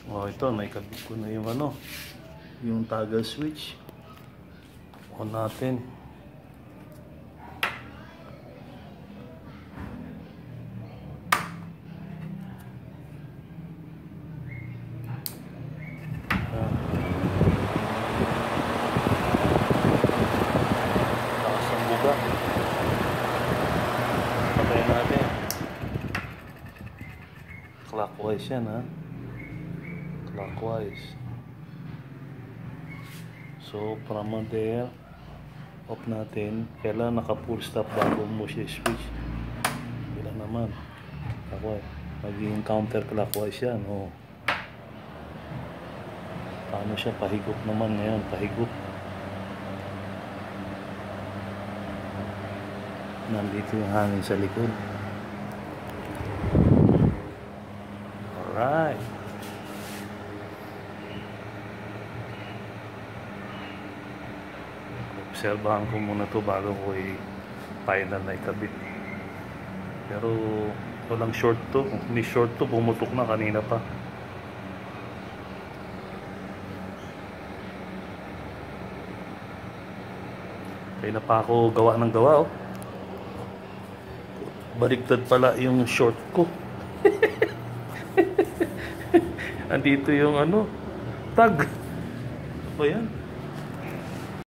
Oh, ito, naikabit ko na yung ano, yung toggle switch. On natin. Lakas ang buga. Patayin natin. Clockwise yan, ha? Clockwise. So from there, off natin. Kailangan naka full stop bago mo siya switch. Bila naman. Ako maging counterclockwise yan. Oh. Paano siya? Pahigop naman ngayon. Pahigop. Nandito yung hangin sa likod. Alright. Obserbahan ko muna to bago ko i-final na ikabit. Pero walang short to. Kung hindi short to, bumutok na kanina pa. Kaya na pa ako gawa ng gawa, oh. Baliktad pala yung short ko. Andito yung ano, tag. Ano ba yan?